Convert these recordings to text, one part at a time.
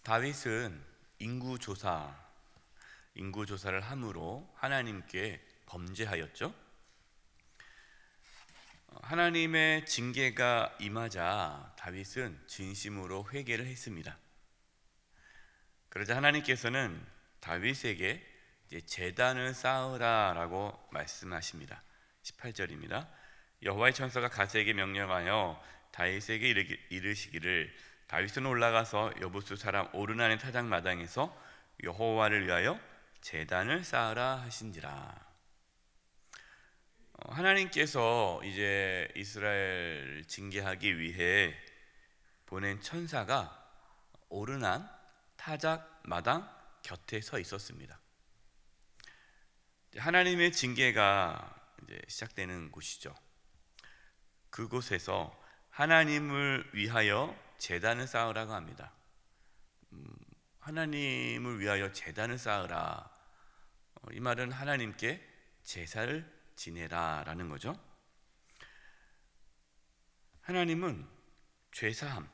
다윗은 인구조사를 함으로 하나님께 범죄하였죠. 하나님의 징계가 임하자 다윗은 진심으로 회개를 했습니다. 그러자 하나님께서는 다윗에게 제단을 쌓으라라고 말씀하십니다. 18절입니다. 여호와의 천사가 가세에게 명령하여 다윗에게 이르시기를 다윗은 올라가서 여부수 사람 오르난의 타작마당에서 여호와를 위하여 제단을 쌓으라 하신지라. 하나님께서 이제 이스라엘 징계하기 위해 보낸 천사가 오르난 타작마당 곁에 서 있었습니다. 하나님의 징계가 이제 시작되는 곳이죠. 그곳에서 하나님을 위하여 제단을 쌓으라고 합니다. 하나님을 위하여 제단을 쌓으라. 이 말은 하나님께 제사를 지내라라는 거죠. 하나님은 죄사함,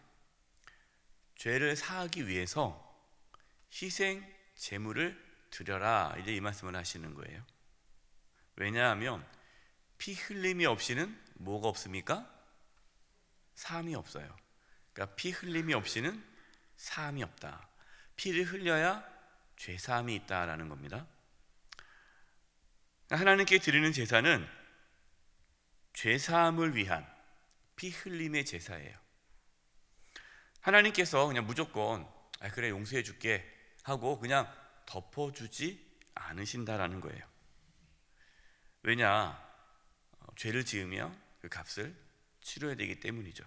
죄를 사하기 위해서 희생 제물을 드려라, 이제 이 말씀을 하시는 거예요. 왜냐하면 피 흘림이 없이는 뭐가 없습니까? 사함이 없어요. 그러니까 피 흘림이 없이는 사함이 없다. 피를 흘려야 죄사함이 있다라는 겁니다. 하나님께 드리는 제사는 죄사함을 위한 피 흘림의 제사예요. 하나님께서 그냥 무조건 그래 용서해 줄게 하고 그냥 덮어주지 않으신다라는 거예요. 왜냐? 죄를 지으며 그 값을 치러야 되기 때문이죠.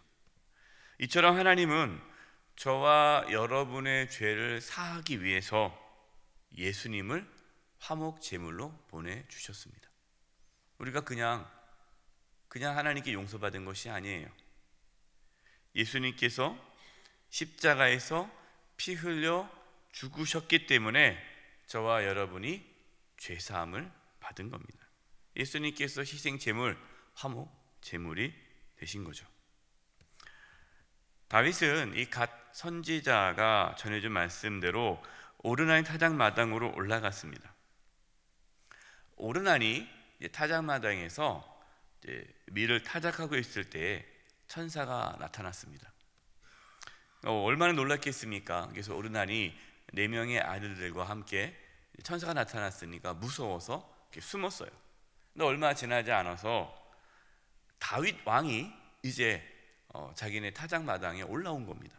이처럼 하나님은 저와 여러분의 죄를 사하기 위해서 예수님을 화목 제물로 보내주셨습니다. 우리가 그냥 하나님께 용서받은 것이 아니에요. 예수님께서 십자가에서 피 흘려 죽으셨기 때문에 저와 여러분이 죄사함을 받은 겁니다. 예수님께서 희생 제물, 화목 제물이 되신 거죠. 다윗은 이 갓 선지자가 전해준 말씀대로 오르난 타작마당으로 올라갔습니다. 오르난이 타작마당에서 밀을 타작하고 있을 때 천사가 나타났습니다. 얼마나 놀랐겠습니까? 그래서 오르난이 4명의 아들들과 함께 천사가 나타났으니까 무서워서 숨었어요. 근데 얼마 지나지 않아서 다윗 왕이 이제 자기네 타작마당에 올라온 겁니다.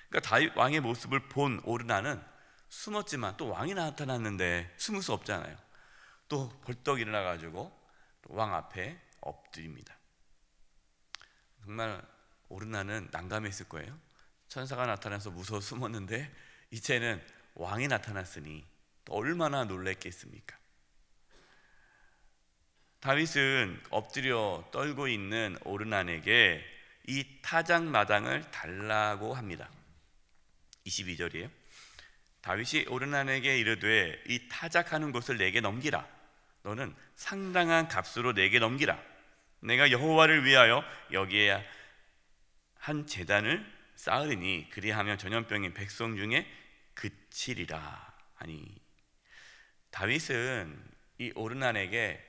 그러니까 다윗 왕의 모습을 본 오르난은 숨었지만 또 왕이 나타났는데 숨을 수 없잖아요. 또 벌떡 일어나가지고 왕 앞에 엎드립니다. 정말 오르난은 난감했을 거예요. 천사가 나타나서 무서워 숨었는데 이제는 왕이 나타났으니 또 얼마나 놀랐겠습니까? 다윗은 엎드려 떨고 있는 오르난에게 이 타작마당을 달라고 합니다. 22절이에요. 다윗이 오르난에게 이르되 이 타작하는 곳을 내게 넘기라. 너는 상당한 값으로 내게 넘기라. 내가 여호와를 위하여 여기에 한 제단을 쌓으리니 그리하면 전염병이 백성 중에 그치리라 하니. 다윗은 이 오르난에게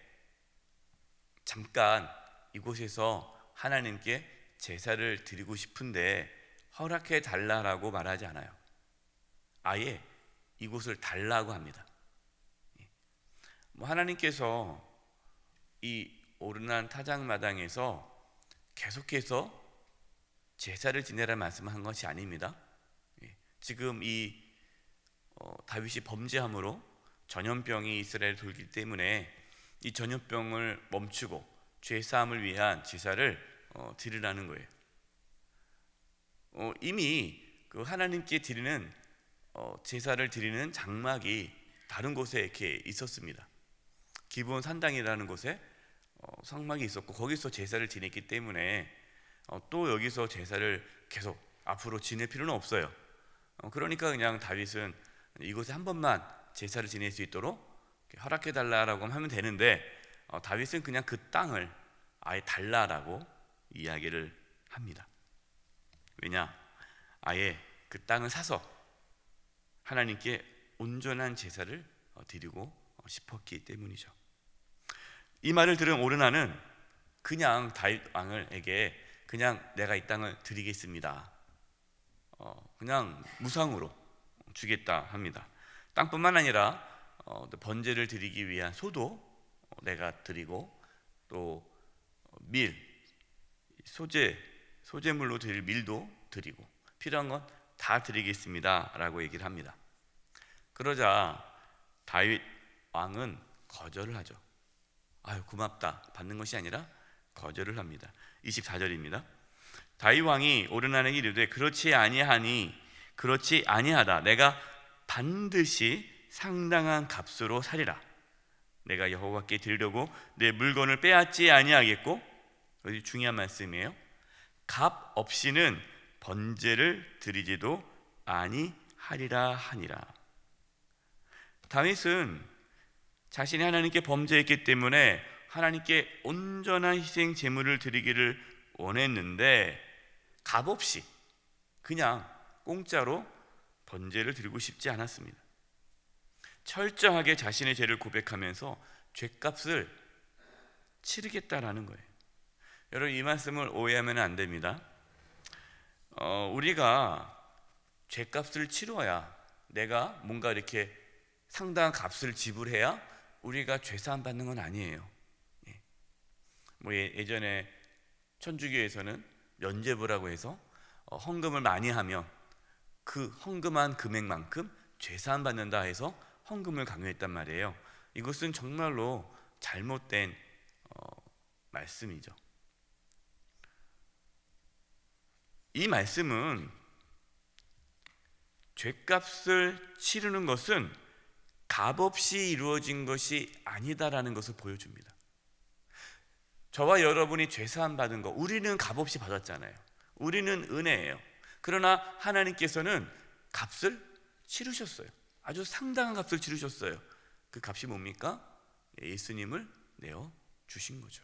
잠깐 이곳에서 하나님께 제사를 드리고 싶은데 허락해 달라라고 말하지 않아요. 아예 이곳을 달라고 합니다. 하나님께서 이 오르난 타작마당에서 계속해서 제사를 지내라 말씀한 것이 아닙니다. 지금 이 다윗이 범죄함으로 전염병이 이스라엘에 돌기 때문에 이 전염병을 멈추고 죄사함을 위한 제사를 드리라는 거예요. 이미 그 하나님께 드리는 제사를 드리는 장막이 다른 곳에 이렇게 있었습니다. 기브온 산당이라는 곳에 성막이 있었고 거기서 제사를 지냈기 때문에 또 여기서 제사를 계속 앞으로 지낼 필요는 없어요. 그러니까 그냥 다윗은 이곳에 한 번만 제사를 지낼 수 있도록 허락해 달라라고 하면 되는데 다윗은 그냥 그 땅을 아예 달라라고 이야기를 합니다. 왜냐? 아예 그 땅을 사서 하나님께 온전한 제사를 드리고 싶었기 때문이죠. 이 말을 들은 오르나는 그냥 다윗 왕에게 그냥 내가 이 땅을 드리겠습니다, 그냥 무상으로 주겠다 합니다. 땅뿐만 아니라 번제를 드리기 위한 소도 내가 드리고, 또 밀, 소제물로 드릴 밀도 드리고, 필요한 건 다 드리겠습니다 라고 얘기를 합니다. 그러자 다윗 왕은 거절을 하죠. 아유, 고맙다 받는 것이 아니라 거절을 합니다. 24절입니다. 다윗 왕이 오르나에게 이르되 그렇지 아니하다. 내가 반드시 상당한 값으로 사리라. 내가 여호와께 드리려고 내 물건을 빼앗지 아니하겠고, 여기 중요한 말씀이에요. 값 없이는 번제를 드리지도 아니하리라 하니라. 다윗은 자신이 하나님께 범죄했기 때문에 하나님께 온전한 희생 제물을 드리기를 원했는데 값없이 그냥 공짜로 번제를 드리고 싶지 않았습니다. 철저하게 자신의 죄를 고백하면서 죄값을 치르겠다라는 거예요. 여러분, 이 말씀을 오해하면 안 됩니다. 우리가 죄값을 치러야, 내가 뭔가 이렇게 상당한 값을 지불해야 우리가 죄사함 받는 건 아니에요. 예전에 천주교에서는 면죄부라고 해서 헌금을 많이 하면 그 헌금한 금액만큼 죄사함 받는다 해서 헌금을 강요했단 말이에요. 이것은 정말로 잘못된 말씀이죠. 이 말씀은 죄값을 치르는 것은 값없이 이루어진 것이 아니다라는 것을 보여줍니다. 저와 여러분이 죄사함 받은 거, 우리는 값없이 받았잖아요. 우리는 은혜예요. 그러나 하나님께서는 값을 치르셨어요. 아주 상당한 값을 치르셨어요. 그 값이 뭡니까? 예수님을 내어 주신 거죠.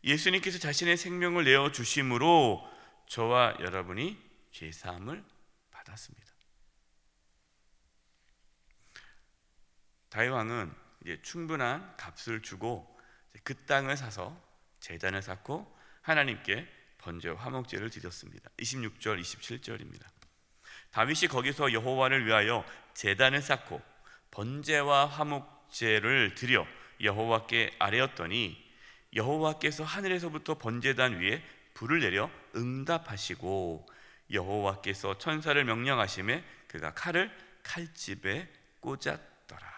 예수님께서 자신의 생명을 내어 주심으로 저와 여러분이 죄사함을 받았습니다. 다윗 왕은 이제 충분한 값을 주고 그 땅을 사서 제단을 쌓고 하나님께 번제와 화목제를 드렸습니다. 26절 27절입니다. 다윗이 거기서 여호와를 위하여 제단을 쌓고 번제와 화목제를 드려 여호와께 아뢰었더니 여호와께서 하늘에서부터 번제단 위에 불을 내려 응답하시고 여호와께서 천사를 명령하심에 그가 칼을 칼집에 꽂았더라.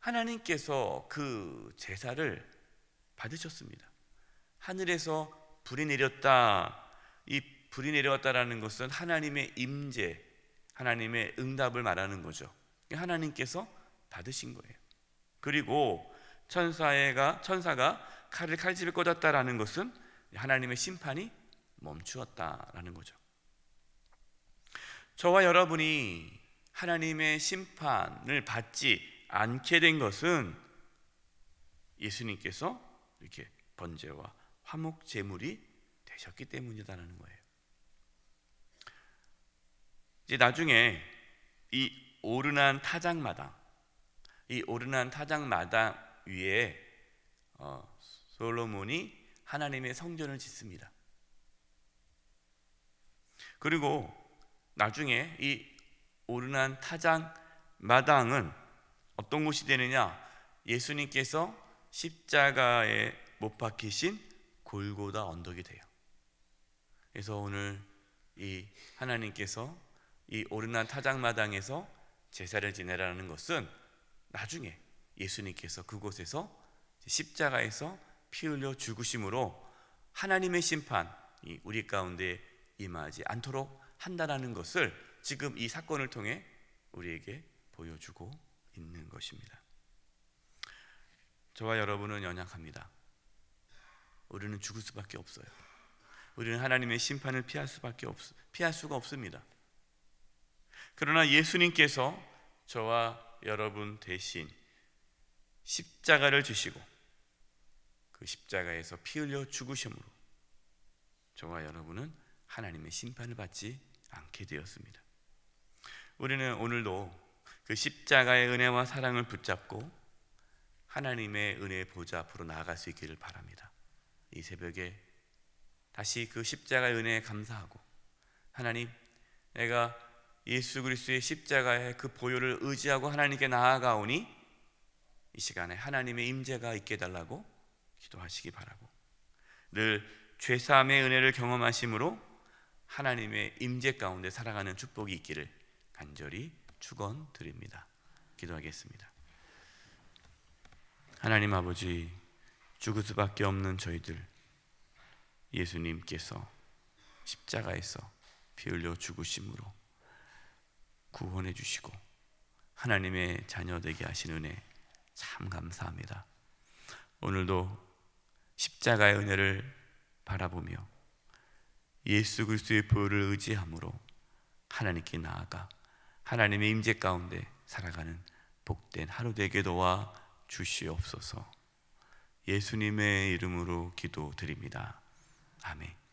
하나님께서 그 제사를 받으셨습니다. 하늘에서 불이 내렸다. 이 불이 내려왔다라는 것은 하나님의 임재, 하나님의 응답을 말하는 거죠. 하나님께서 받으신 거예요. 그리고 천사가 칼을 칼집에 꽂았다라는 것은 하나님의 심판이 멈추었다라는 거죠. 저와 여러분이 하나님의 심판을 받지 않게 된 것은 예수님께서 이렇게 번제와 화목 제물이 되셨기 때문이다라는 거예요. 이제 나중에 이 오르난 타작마당 위에 솔로몬이 하나님의 성전을 짓습니다. 그리고 나중에 이 오르난 타작마당은 어떤 곳이 되느냐? 예수님께서 십자가에 못 박히신 골고다 언덕이 돼요. 그래서 오늘 이 하나님께서 이 오르난 타작마당에서 제사를 지내라는 것은 나중에 예수님께서 그곳에서 십자가에서 피 흘려 죽으심으로 하나님의 심판이 우리 가운데 임하지 않도록 한다라는 것을 지금 이 사건을 통해 우리에게 보여주고 있는 것입니다. 저와 여러분은 연약합니다. 우리는 죽을 수밖에 없어요. 우리는 하나님의 심판을 피할 수가 없습니다. 그러나 예수님께서 저와 여러분 대신 십자가를 지시고 그 십자가에서 피 흘려 죽으심으로 저와 여러분은 하나님의 심판을 받지 않게 되었습니다. 우리는 오늘도 그 십자가의 은혜와 사랑을 붙잡고 하나님의 은혜의 보좌 앞으로 나아갈 수 있기를 바랍니다. 이 새벽에 다시 그 십자가의 은혜에 감사하고, 하나님, 내가 예수 그리스도의 십자가의 그 보혈을 의지하고 하나님께 나아가오니 이 시간에 하나님의 임재가 있게 해달라고 기도하시기 바라고, 늘 죄사함의 은혜를 경험하심으로 하나님의 임재 가운데 살아가는 축복이 있기를 간절히 축원드립니다. 기도하겠습니다. 하나님 아버지, 죽을 수밖에 없는 저희들, 예수님께서 십자가에서 피 흘려 죽으심으로 구원해 주시고 하나님의 자녀 되게 하신 은혜 참 감사합니다. 오늘도 십자가의 은혜를 바라보며 예수 그리스도의 보혈을 의지함으로 하나님께 나아가 하나님의 임재 가운데 살아가는 복된 하루 되게 도와 주시옵소서. 예수님의 이름으로 기도드립니다. 아멘.